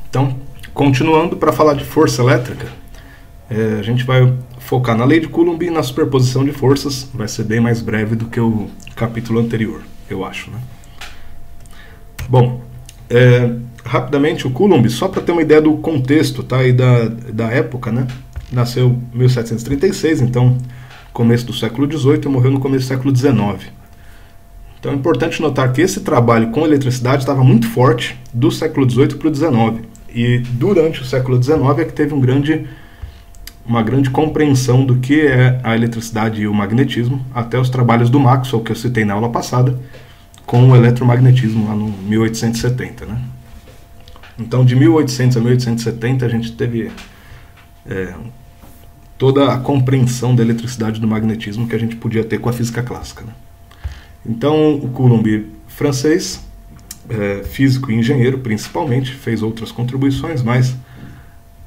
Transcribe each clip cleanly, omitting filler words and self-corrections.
Então, continuando para falar de força elétrica, a gente vai focar na lei de Coulomb e na superposição de forças. Vai ser bem mais breve do que o capítulo anterior, eu acho, né? Bom, rapidamente o Coulomb, só para ter uma ideia do contexto, tá, e da época, né? Nasceu em 1736, então começo do século XVIII, e morreu no começo do século XIX. Então é importante notar que esse trabalho com eletricidade estava muito forte do século XVIII para o XIX. E durante o século XIX é que teve uma grande compreensão do que é a eletricidade e o magnetismo, até os trabalhos do Maxwell, que eu citei na aula passada, com o eletromagnetismo lá no 1870. Né? Então de 1800 a 1870 a gente teve toda a compreensão da eletricidade e do magnetismo que a gente podia ter com a física clássica. Né? Então o Coulomb, francês, físico e engenheiro principalmente, fez outras contribuições, mas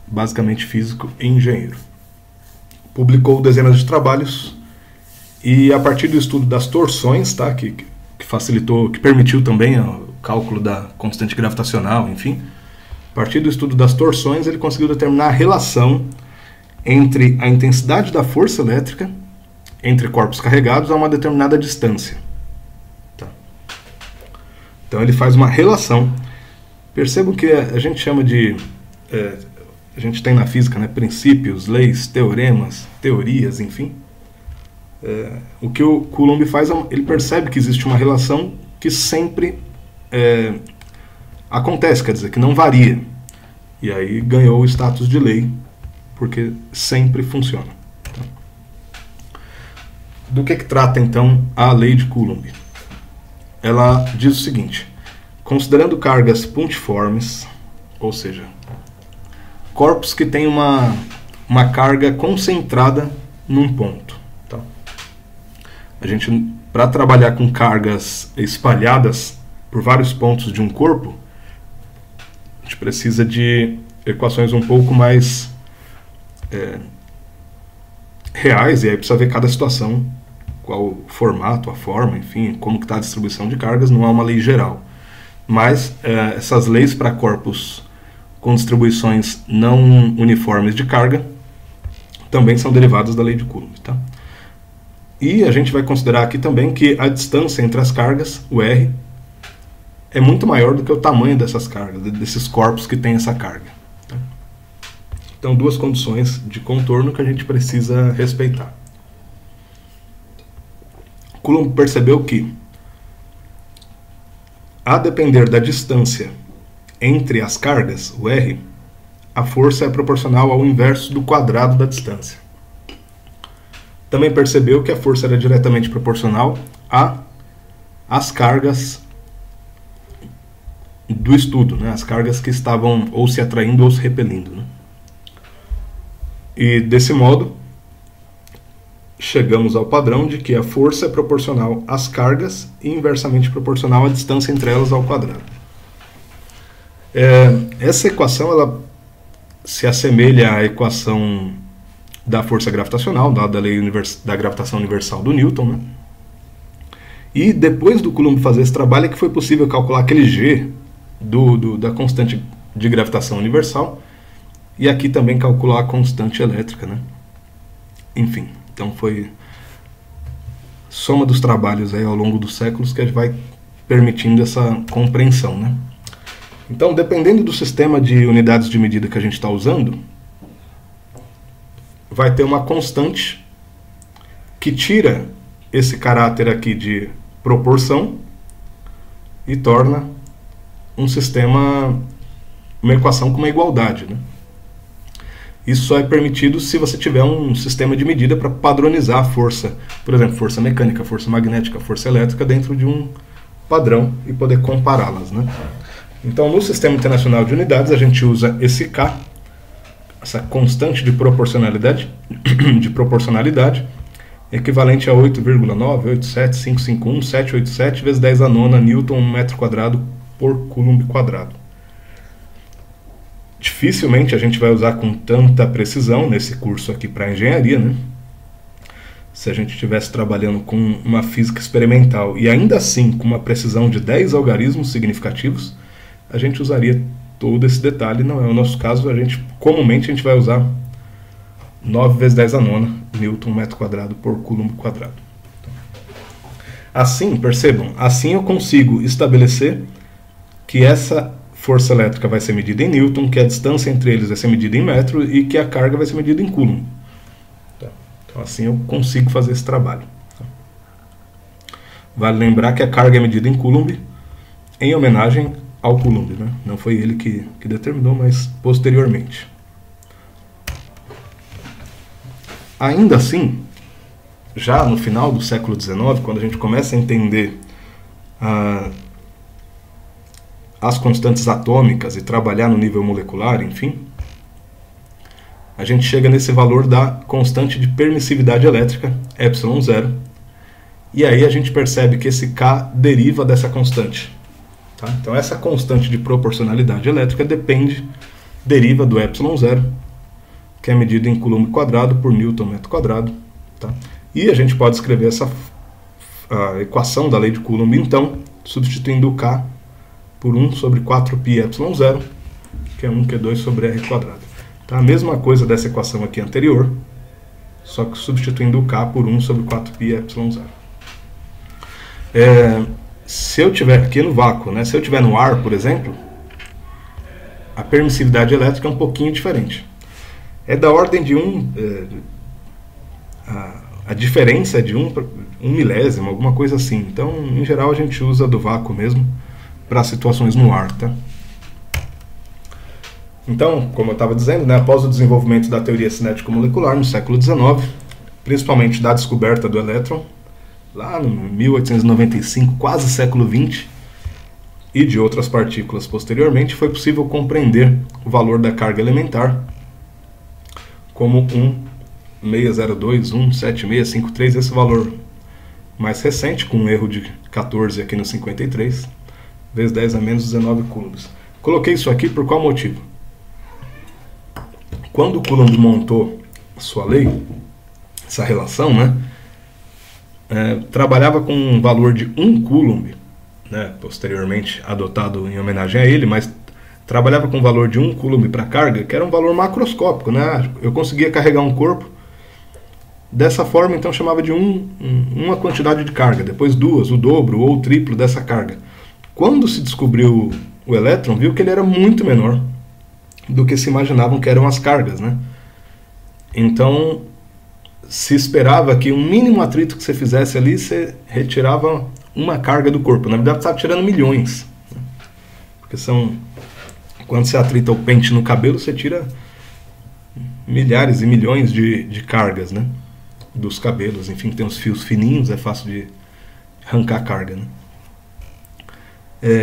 basicamente físico e engenheiro. Publicou dezenas de trabalhos e a partir do estudo das torções, tá, que facilitou, que permitiu também o cálculo da constante gravitacional, enfim, a partir do estudo das torções ele conseguiu determinar a relação entre a intensidade da força elétrica entre corpos carregados a uma determinada distância. Tá. Então ele faz uma relação. Percebam que a gente chama de... a gente tem na física, né, princípios, leis, teoremas, teorias, enfim. O que o Coulomb faz, ele percebe que existe uma relação que sempre acontece, quer dizer, que não varia. E aí ganhou o status de lei, porque sempre funciona. Tá? Do que trata, então, a lei de Coulomb? Ela diz o seguinte: considerando cargas pontiformes, ou seja, corpos que têm uma carga concentrada num ponto. Tá? A gente, para trabalhar com cargas espalhadas por vários pontos de um corpo, a gente precisa de equações um pouco mais reais, e aí precisa ver cada situação, qual o formato, a forma, enfim, como que está a distribuição de cargas, não é uma lei geral. Mas essas leis para corpos com distribuições não uniformes de carga também são derivadas da lei de Coulomb. Tá? E a gente vai considerar aqui também que a distância entre as cargas, o R, é muito maior do que o tamanho dessas cargas, desses corpos que têm essa carga. Tá? Então, duas condições de contorno que a gente precisa respeitar. Coulomb percebeu que, a depender da distância entre as cargas, o R, a força é proporcional ao inverso do quadrado da distância. Também percebeu que a força era diretamente proporcional às cargas do estudo, né? As cargas que estavam ou se atraindo ou se repelindo. Né? E desse modo, chegamos ao padrão de que a força é proporcional às cargas e inversamente proporcional à distância entre elas ao quadrado. Essa equação ela se assemelha à equação da força gravitacional, da lei da gravitação universal do Newton. Né? E depois do Coulomb fazer esse trabalho é que foi possível calcular aquele G da constante de gravitação universal e aqui também calcular a constante elétrica. Né? Enfim, então foi soma dos trabalhos aí ao longo dos séculos que a gente vai permitindo essa compreensão. Né? Então, dependendo do sistema de unidades de medida que a gente está usando, vai ter uma constante que tira esse caráter aqui de proporção e torna um sistema, uma equação com uma igualdade. Né? Isso só é permitido se você tiver um sistema de medida para padronizar a força, por exemplo, força mecânica, força magnética, força elétrica, dentro de um padrão e poder compará-las. Né? Então, no Sistema Internacional de Unidades, a gente usa esse K, essa constante de proporcionalidade, equivalente a 8,987551787 vezes 10 a nona Newton metro quadrado por Coulomb quadrado. Dificilmente a gente vai usar com tanta precisão nesse curso aqui para engenharia, né? Se a gente estivesse trabalhando com uma física experimental e ainda assim com uma precisão de 10 algarismos significativos, a gente usaria todo esse detalhe, não é o nosso caso. Comumente a gente vai usar 9 vezes 10 a nona Newton metro quadrado por Coulomb quadrado. Assim, percebam, assim eu consigo estabelecer que essa força elétrica vai ser medida em Newton, que a distância entre eles vai ser medida em metro e que a carga vai ser medida em Coulomb. Então assim eu consigo fazer esse trabalho. Vale lembrar que a carga é medida em Coulomb em homenagem ao Coulomb, né? Não foi ele que determinou, mas posteriormente. Ainda assim, já no final do século XIX, quando a gente começa a entender as constantes atômicas e trabalhar no nível molecular, enfim, a gente chega nesse valor da constante de permissividade elétrica, ε0, e aí a gente percebe que esse K deriva dessa constante. Tá? Então essa constante de proporcionalidade elétrica deriva do ε0, que é medido em Coulomb quadrado por Newton metro quadrado. Tá? E a gente pode escrever a equação da lei de Coulomb, então, substituindo o K por 1 sobre 4π ε0, que é 1Q2 sobre R quadrado. Tá? A mesma coisa dessa equação aqui anterior, só que substituindo o K por 1 sobre 4π ε0. Se eu tiver aqui no vácuo, né, se eu tiver no ar, por exemplo, a permissividade elétrica é um pouquinho diferente. É da ordem de a diferença é de 1 milésimo, alguma coisa assim. Então, em geral, a gente usa do vácuo mesmo para situações no ar. Tá? Então, como eu estava dizendo, né, após o desenvolvimento da teoria cinético-molecular no século XIX, principalmente da descoberta do elétron, lá no 1895, quase século XX, e de outras partículas posteriormente, foi possível compreender o valor da carga elementar como 1,602,17653, esse valor mais recente, com um erro de 14 aqui no 53, vezes 10 a menos 19 coulombs. Coloquei isso aqui por qual motivo? Quando o Coulomb montou sua lei, essa relação, né, trabalhava com um valor de 1 Coulomb, né, posteriormente adotado em homenagem a ele, mas trabalhava com um valor de 1 Coulomb para carga, que era um valor macroscópico, né? Eu conseguia carregar um corpo dessa forma, então chamava de uma quantidade de carga, depois duas, o dobro ou o triplo dessa carga. Quando se descobriu o elétron, viu que ele era muito menor do que se imaginavam que eram as cargas, né? Então, se esperava que um mínimo atrito que você fizesse ali, você retirava uma carga do corpo. Na verdade, você estava tirando milhões, né? Porque quando você atrita o pente no cabelo, você tira milhares e milhões de cargas, né, dos cabelos. Enfim, tem uns fios fininhos, é fácil de arrancar a carga, né?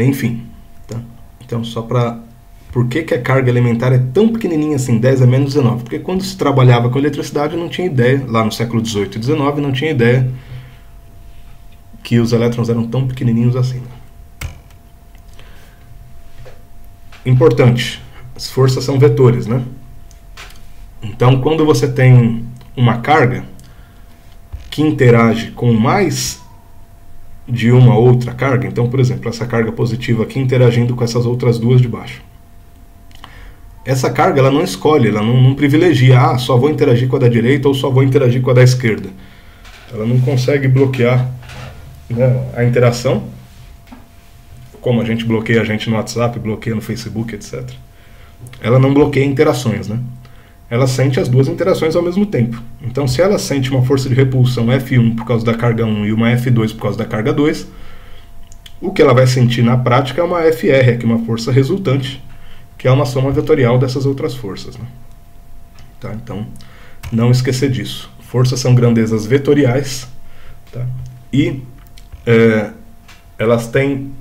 Enfim, tá? Então, só para... Por que a carga elementar é tão pequenininha assim, 10 a menos 19? Porque quando se trabalhava com eletricidade, não tinha ideia, lá no século XVIII e XIX, não tinha ideia que os elétrons eram tão pequenininhos assim, né? Importante, as forças são vetores, né? Então, quando você tem uma carga que interage com mais de uma outra carga, então, por exemplo, essa carga positiva aqui interagindo com essas outras duas de baixo. Essa carga, ela não escolhe, ela não privilegia, só vou interagir com a da direita ou só vou interagir com a da esquerda. Ela não consegue bloquear, né, a interação, como a gente bloqueia a gente no WhatsApp, bloqueia no Facebook, etc. Ela não bloqueia interações, né? Ela sente as duas interações ao mesmo tempo. Então, se ela sente uma força de repulsão F1 por causa da carga 1 e uma F2 por causa da carga 2, o que ela vai sentir na prática é uma FR, que é uma força resultante, que é uma soma vetorial dessas outras forças, né? Tá? Então, não esquecer disso. Forças são grandezas vetoriais, tá? E elas têm,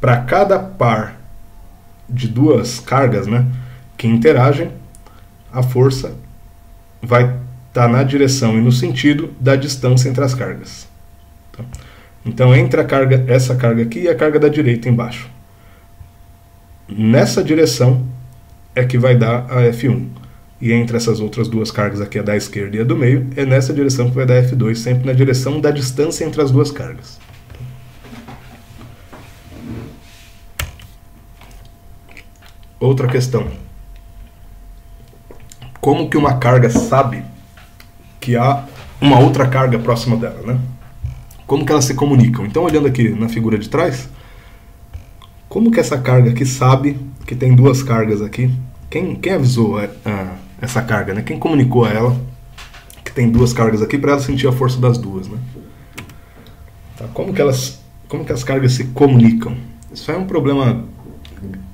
para cada par de duas cargas, né, que interagem, a força vai estar na direção e no sentido da distância entre as cargas. Tá? Então, entre essa carga aqui e a carga da direita embaixo, nessa direção é que vai dar a F1. E entre essas outras duas cargas aqui, a da esquerda e a do meio, é nessa direção que vai dar F2, sempre na direção da distância entre as duas cargas. outra questão. Como que uma carga sabe que há uma outra carga próxima dela, né? Como que elas se comunicam? Então, olhando aqui na figura de trás, como que essa carga aqui sabe que tem duas cargas aqui? Quem avisou essa carga, né? Quem comunicou a ela que tem duas cargas aqui para ela sentir a força das duas, né? Tá, como que as cargas se comunicam? Isso é um problema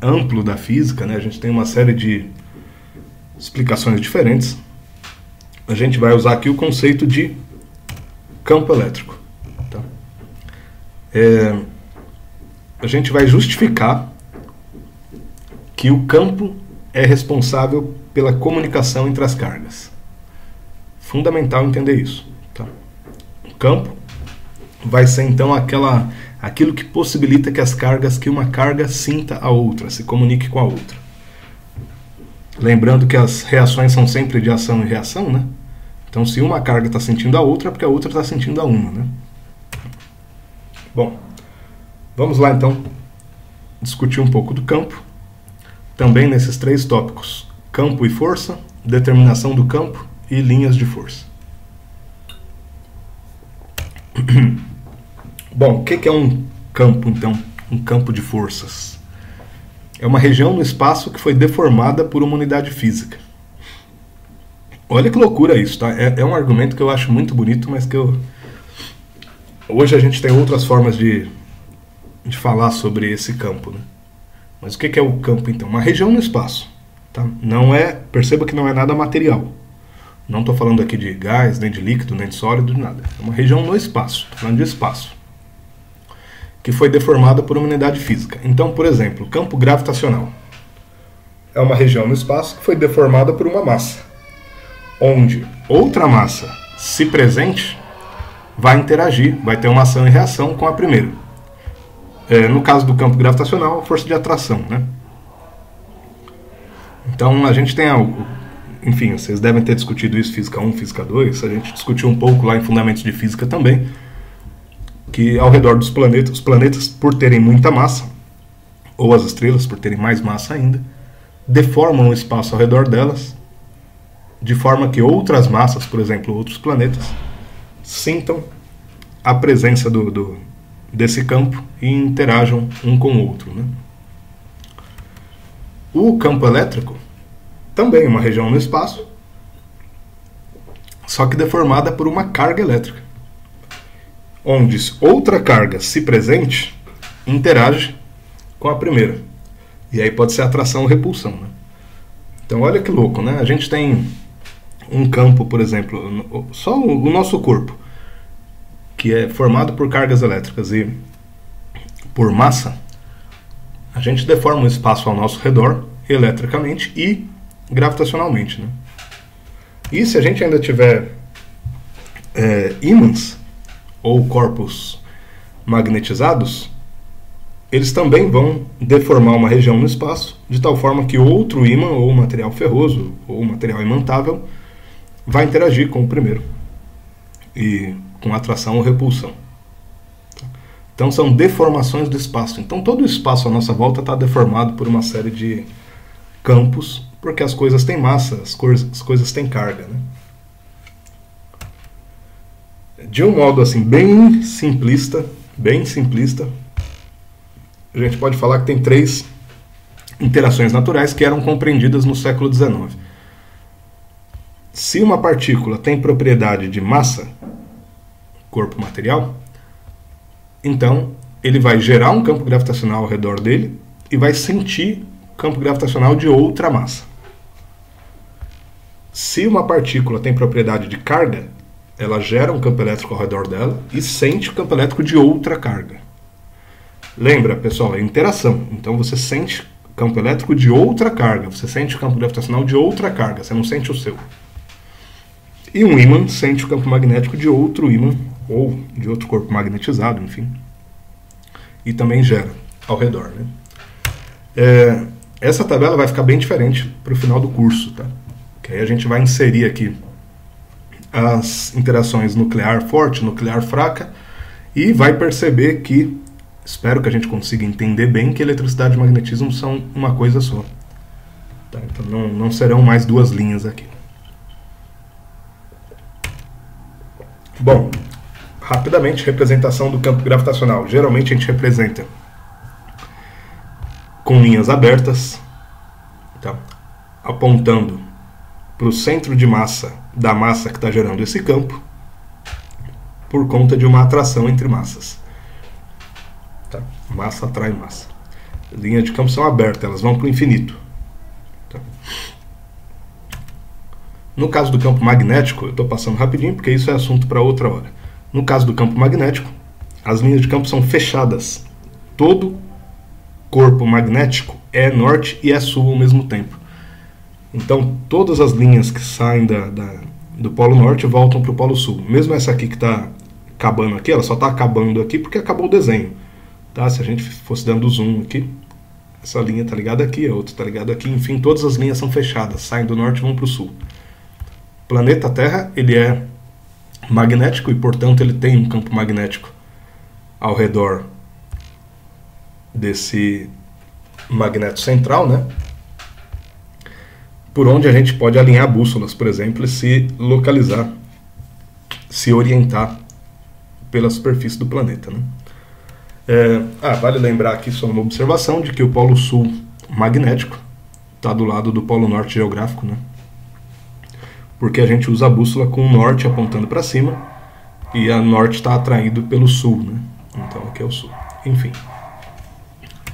amplo da física, né? A gente tem uma série de explicações diferentes. A gente vai usar aqui o conceito de campo elétrico. Tá? A gente vai justificar que o campo é responsável pela comunicação entre as cargas. Fundamental entender isso. Tá? O campo vai ser então aquilo que possibilita que uma carga sinta a outra, se comunique com a outra. Lembrando que as reações são sempre de ação e reação, né? Então, se uma carga está sentindo a outra, é porque a outra está sentindo a uma, né? Bom, vamos lá então discutir um pouco do campo. Também nesses três tópicos: campo e força, determinação do campo e linhas de força. Bom, o que é um campo, então? Um campo de forças. É uma região no espaço que foi deformada por uma unidade física. Olha que loucura isso, tá? É um argumento que eu acho muito bonito, mas que hoje a gente tem outras formas de falar sobre esse campo, né? Mas o que é o campo, então? Uma região no espaço. Tá? Perceba que não é nada material. Não estou falando aqui de gás, nem de líquido, nem de sólido, de nada. É uma região no espaço. Estou falando de espaço. Que foi deformada por uma unidade física. Então, por exemplo, o campo gravitacional é uma região no espaço que foi deformada por uma massa, onde outra massa, se presente, vai interagir, vai ter uma ação e reação com a primeira. No caso do campo gravitacional, a força de atração, né? Então, a gente tem algo... Enfim, vocês devem ter discutido isso, Física 1, Física 2, a gente discutiu um pouco lá em Fundamentos de Física também, que ao redor dos planetas, os planetas, por terem muita massa, ou as estrelas, por terem mais massa ainda, deformam o espaço ao redor delas, de forma que outras massas, por exemplo, outros planetas, sintam a presença desse campo e interajam um com o outro, né? O campo elétrico também é uma região no espaço, só que deformada por uma carga elétrica, onde outra carga, se presente, interage com a primeira. E aí pode ser atração ou repulsão, né? Então olha que louco, né? A gente tem um campo, por exemplo, só o nosso corpo, que é formado por cargas elétricas e por massa. A gente deforma o espaço ao nosso redor, eletricamente e gravitacionalmente, né? E se a gente ainda tiver ímãs, ou corpos magnetizados, eles também vão deformar uma região no espaço, de tal forma que outro ímã, ou material ferroso, ou material imantável, vai interagir com o primeiro, e com atração ou repulsão. Então são deformações do espaço. Então todo o espaço à nossa volta está deformado por uma série de campos, porque as coisas têm massa, as coisas têm carga, né? De um modo assim bem simplista, a gente pode falar que tem três interações naturais que eram compreendidas no século XIX. Se uma partícula tem propriedade de massa, corpo material, então ele vai gerar um campo gravitacional ao redor dele e vai sentir o campo gravitacional de outra massa. Se uma partícula tem propriedade de carga, ela gera um campo elétrico ao redor dela e sente o campo elétrico de outra carga. Lembra, pessoal, é interação. Então você sente o campo elétrico de outra carga, você sente o campo gravitacional de outra carga, você não sente o seu. E um ímã sente o campo magnético de outro ímã, ou de outro corpo magnetizado, enfim. E também gera ao redor, né? Essa tabela vai ficar bem diferente para o final do curso, tá? Que aí a gente vai inserir aqui as interações nuclear forte, nuclear fraca, e vai perceber que, espero que a gente consiga entender bem, que eletricidade e magnetismo são uma coisa só. Tá? Então não serão mais duas linhas aqui. Bom, rapidamente, representação do campo gravitacional. Geralmente a gente representa com linhas abertas, tá? Apontando para o centro de massa da massa que está gerando esse campo, por conta de uma atração entre massas. Tá? Massa atrai massa. Linhas de campo são abertas, elas vão para o infinito. Tá? No caso do campo magnético, eu estou passando rapidinho porque isso é assunto para outra hora. No caso do campo magnético, as linhas de campo são fechadas. Todo corpo magnético é norte e é sul ao mesmo tempo. Então, todas as linhas que saem do Polo Norte voltam para o Polo Sul. Mesmo essa aqui que está acabando aqui, ela só está acabando aqui porque acabou o desenho. Tá? Se a gente fosse dando zoom aqui, essa linha está ligada aqui, a outra está ligada aqui. Enfim, todas as linhas são fechadas, saem do norte e vão para o sul. O planeta Terra, ele é magnético e, portanto, ele tem um campo magnético ao redor desse magneto central, né? Por onde a gente pode alinhar bússolas, por exemplo, e se localizar, se orientar pela superfície do planeta, né? Vale lembrar aqui só uma observação de que o Polo Sul magnético está do lado do Polo Norte geográfico, né? Porque a gente usa a bússola com o norte apontando para cima e a norte está atraído pelo sul, né? Então aqui é o sul. Enfim.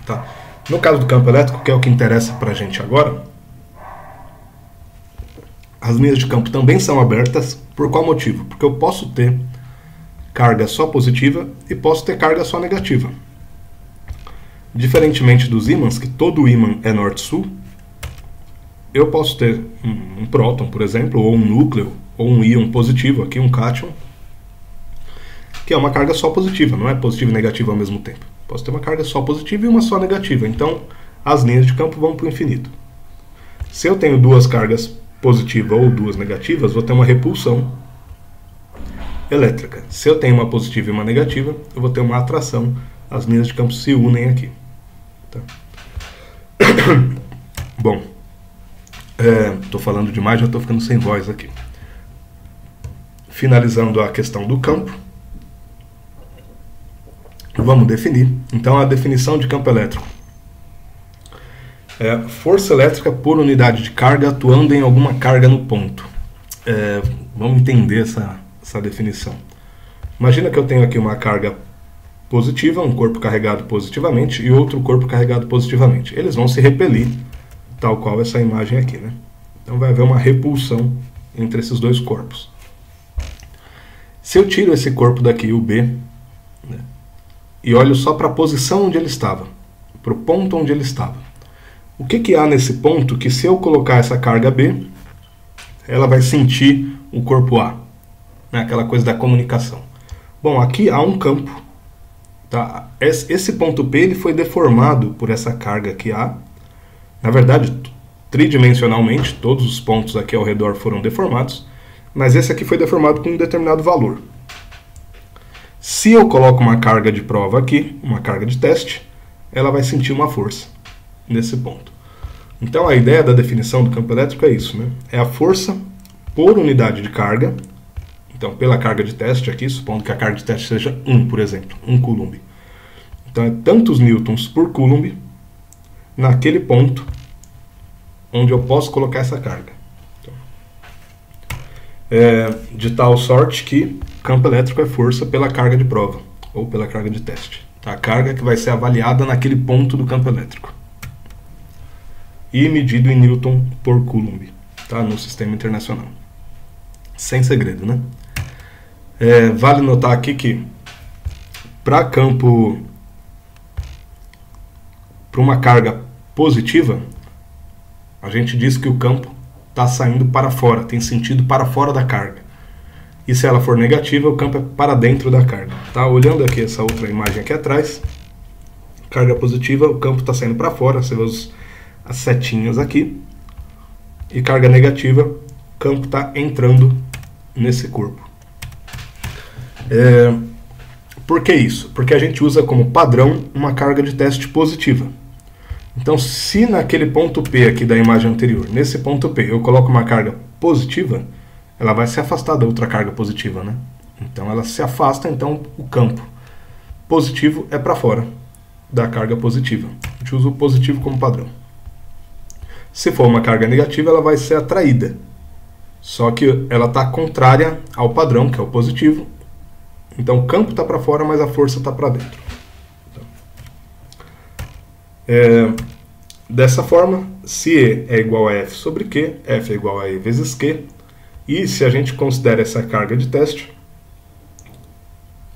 Tá. No caso do campo elétrico, que é o que interessa para a gente agora, as linhas de campo também são abertas. Por qual motivo? Porque eu posso ter carga só positiva e posso ter carga só negativa. Diferentemente dos ímãs, que todo ímã é norte-sul, eu posso ter um próton, por exemplo, ou um núcleo, ou um íon positivo, aqui um cátion, que é uma carga só positiva, não é positiva e negativa ao mesmo tempo. Posso ter uma carga só positiva e uma só negativa. Então, as linhas de campo vão para o infinito. Se eu tenho duas cargas positivas ou duas negativas, vou ter uma repulsão elétrica. Se eu tenho uma positiva e uma negativa, eu vou ter uma atração. As linhas de campo se unem aqui. Tá? Bom, estou falando demais, já estou ficando sem voz aqui. Finalizando a questão do campo, vamos definir. Então, a definição de campo elétrico é força elétrica por unidade de carga atuando em alguma carga no ponto. Vamos entender essa definição. Imagina que eu tenho aqui uma carga positiva, um corpo carregado positivamente e outro corpo carregado positivamente. Eles vão se repelir, tal qual essa imagem aqui, né? Então vai haver uma repulsão entre esses dois corpos. Se eu tiro esse corpo daqui, o B, né, e olho só para a posição onde ele estava, para o ponto onde ele estava, o que há nesse ponto que, se eu colocar essa carga B, ela vai sentir o corpo A, né, aquela coisa da comunicação? Bom, aqui há um campo. Tá? Esse ponto P ele foi deformado por essa carga que há. Na verdade, tridimensionalmente, todos os pontos aqui ao redor foram deformados, mas esse aqui foi deformado com um determinado valor. Se eu coloco uma carga de prova aqui, uma carga de teste, ela vai sentir uma força nesse ponto. Então a ideia da definição do campo elétrico é isso, né? É a força por unidade de carga. Então, pela carga de teste aqui, supondo que a carga de teste seja 1, por exemplo, 1 coulomb. Então é tantos newtons por coulomb naquele ponto onde eu posso colocar essa carga. Então, de tal sorte que campo elétrico é força pela carga de prova, ou pela carga de teste. A carga que vai ser avaliada naquele ponto do campo elétrico. E medido em newton por coulomb, tá? No sistema internacional. Sem segredo, né? Vale notar aqui que para uma carga positiva, a gente diz que o campo está saindo para fora, tem sentido para fora da carga. E se ela for negativa, o campo é para dentro da carga. Tá? Olhando aqui essa outra imagem aqui atrás, carga positiva, o campo está saindo para fora, você vê as setinhas aqui. E carga negativa, o campo está entrando nesse corpo. Por que isso? Porque a gente usa como padrão uma carga de teste positiva. Então, se naquele ponto P aqui da imagem anterior, nesse ponto P, eu coloco uma carga positiva, ela vai se afastar da outra carga positiva, né? Então ela se afasta, então o campo positivo é para fora da carga positiva. A gente usa o positivo como padrão. Se for uma carga negativa, ela vai ser atraída. Só que ela está contrária ao padrão, que é o positivo. Então o campo está para fora, mas a força está para dentro. Dessa forma, se E é igual a F sobre Q, F é igual a E vezes Q, e se a gente considera essa carga de teste,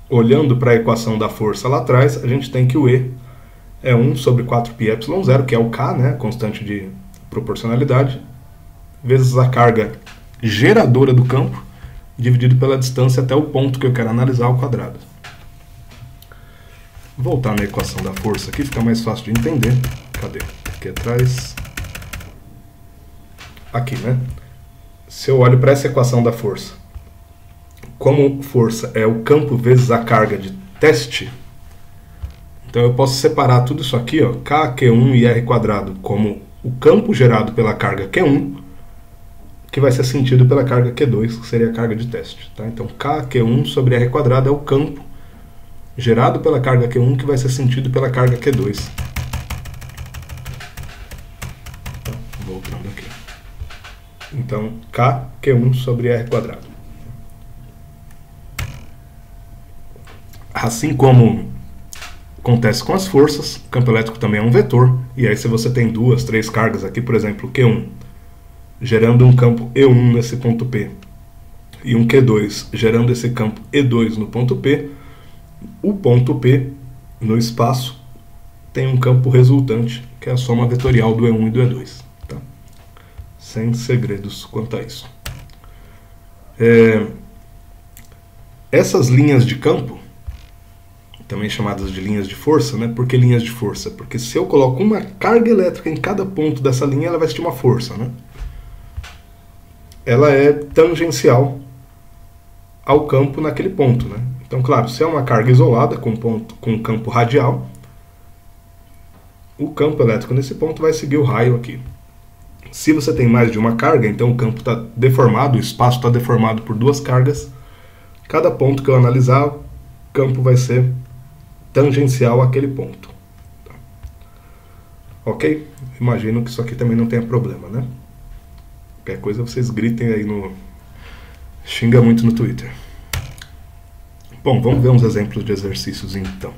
olhando para a equação da força lá atrás, a gente tem que o E é 1 sobre 4πε0, que é o K, né, constante de proporcionalidade, vezes a carga geradora do campo, dividido pela distância até o ponto que eu quero analisar ao quadrado. Vou voltar na equação da força aqui, fica mais fácil de entender. Cadê? Aqui atrás. Aqui, né? Se eu olho para essa equação da força, como força é o campo vezes a carga de teste, então eu posso separar tudo isso aqui, ó, K, Q1 e R quadrado, como o campo gerado pela carga Q1, que vai ser sentido pela carga Q2, que seria a carga de teste. Tá? Então K, Q1 sobre R quadrado é o campo gerado pela carga Q1, que vai ser sentido pela carga Q2. Tá? Voltando aqui. Então, K, Q1 sobre R quadrado. Assim como acontece com as forças, o campo elétrico também é um vetor. E aí se você tem duas, três cargas aqui, por exemplo, Q1, gerando um campo E1 nesse ponto P, e um Q2 gerando esse campo E2 no ponto P, o ponto P, no espaço, tem um campo resultante, que é a soma vetorial do E1 e do E2. Tá? Sem segredos quanto a isso. Essas linhas de campo, também chamadas de linhas de força, né? Por que linhas de força? Porque se eu coloco uma carga elétrica em cada ponto dessa linha, ela vai existir uma força, né? Ela é tangencial ao campo naquele ponto, né? Então, claro, se é uma carga isolada com um campo radial, o campo elétrico nesse ponto vai seguir o raio aqui. Se você tem mais de uma carga, então o campo está deformado, o espaço está deformado por duas cargas. Cada ponto que eu analisar, o campo vai ser tangencial àquele ponto. Tá. Ok? Imagino que isso aqui também não tenha problema, né? Qualquer coisa vocês gritem aí no... Xinga muito no Twitter. Bom, vamos ver uns exemplos de exercícios então.